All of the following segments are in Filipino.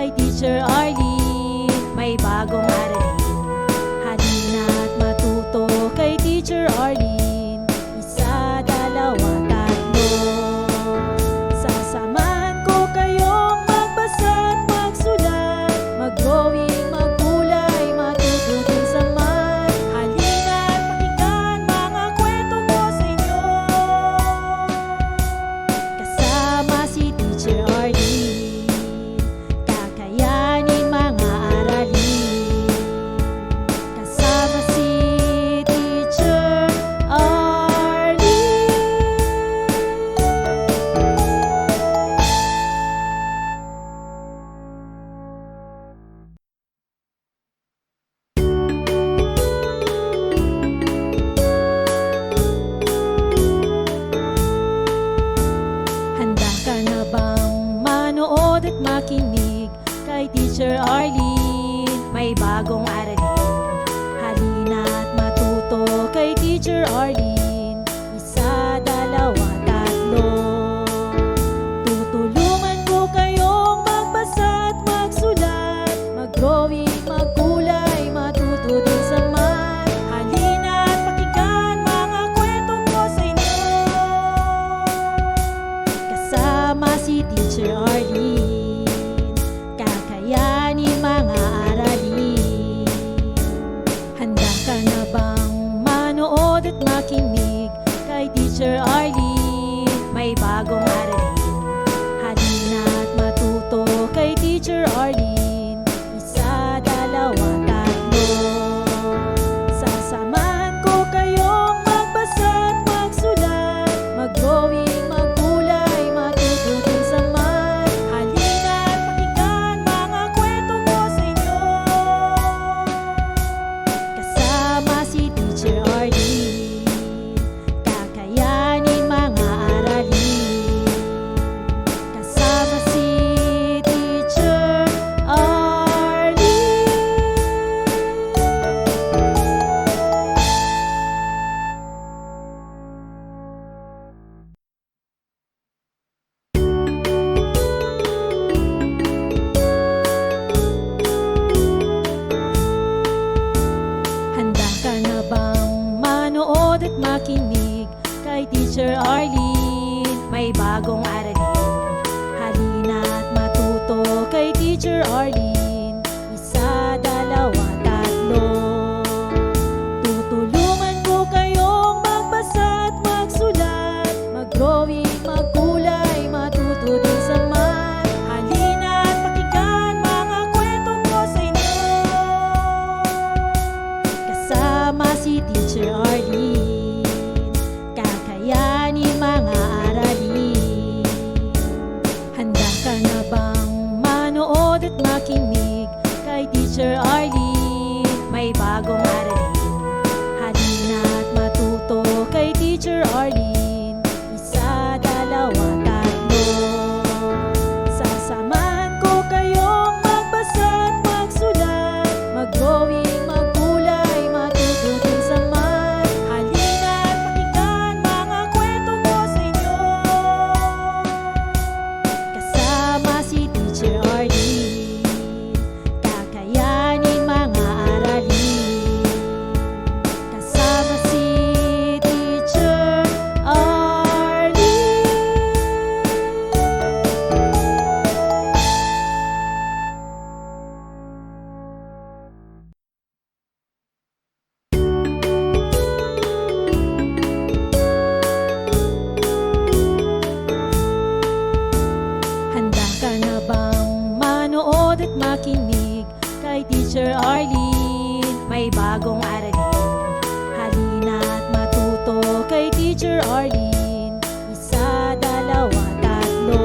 kay Teacher Arlene. May bagong aralin, halina't matuto kay Teacher Arlene. Isa, dalawa, tatlo. Sasamahan ko kayong magbasa't magsulat, mag-drawing, maggulay, matututin sa math. Halina't pakinggan mga kwento ko sa inyo, kasama si Teacher Arlene. Kakayanin mga aralin, kasama si Teacher Arlene. Handa ka na bang manood at makinig kay Teacher Arlene? May bagong aralin, halina't matuto kay Teacher Arlene. Isa, dalawa, tatlo. Tutulungan ko kayong magbasa at magsulat, mag-drawing, maggulay, matuto din sa math. Halina't pakinggan mga kwento ko sa inyo, kasama si Teacher Arlene. Kakayanin mga aralin. Handa ka na bang manood at makinig kay Teacher Arlene? May bagong aralin, halina't matuto kay Teacher Arlene. Isa, dalawa, tatlo. Sasamahan ko kayong magbasa at magsulat, mag-drawing, maggulay, matututin sa math. Halina't pakinggan mga kwento ko sa inyo, kasama si Teacher Arlene. Kakayanin mga aralin, kasama si Teacher Arlene. Handa ka na bang manood at makinig kay Teacher Arlene? May bagong aralin, halina't matuto kay Teacher Arlene. Isa, dalawa, tatlo. Tutulungan ko kayong magbasa at magsulat, mag-drawing, maggulay, matuto din sa math. Halina't pakinggan mga kwento ko sa inyo, kasama si Teacher Arlene. Kakayanin mga aralin. Handa ka na bang manood at makinig kay Teacher Arlene? May bagong aralin, halina't matuto kay Teacher Arlene. Isa, dalawa, tatlo. Sasamahan ko kayong magbasa at magsulat, mag-drawing, maggulay, matututin sa math. Halina't pakinggan mga kwento ko sa inyo, kasama si Teacher Arlene. Kakayanin mga aralin, kasama si Teacher Arlene. Handa ka na bang manood at makinig kay Teacher Arlene? May bagong aralin, halina't matuto kay Teacher Arlene. Isa, dalawa, tatlo.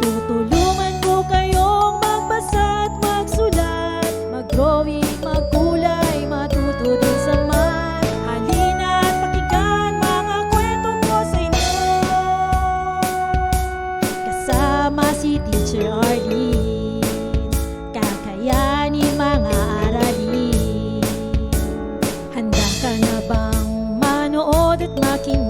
Tutulungan ko kayong magbasa at magsulat, mag-drawing, maggulay, matuto din sa math. Halina't pakinggan mga kwento ko sa inyo, kasama si Teacher Arlene. Kakayanin mga aralin. Handa ka na bang manood at makinig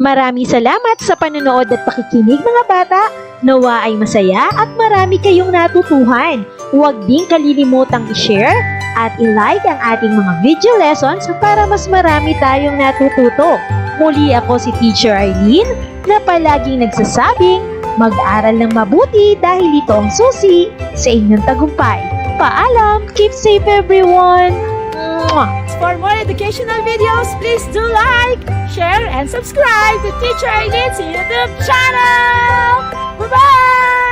Maraming salamat sa panonood at pakikinig mga bata. Nawa ay masaya at marami kayong natutuhan. Huwag din kalilimutang i-share at i-like ang ating mga video lessons para mas marami tayong natututo. Muli ako si Teacher Arlene na palaging nagsasabing mag-aral ng mabuti dahil ito ang susi sa inyong tagumpay. Paalam! Keep safe everyone! Mwah! For more educational videos, please do like, share, and subscribe to Teacher Arlene's YouTube channel! Bye-bye!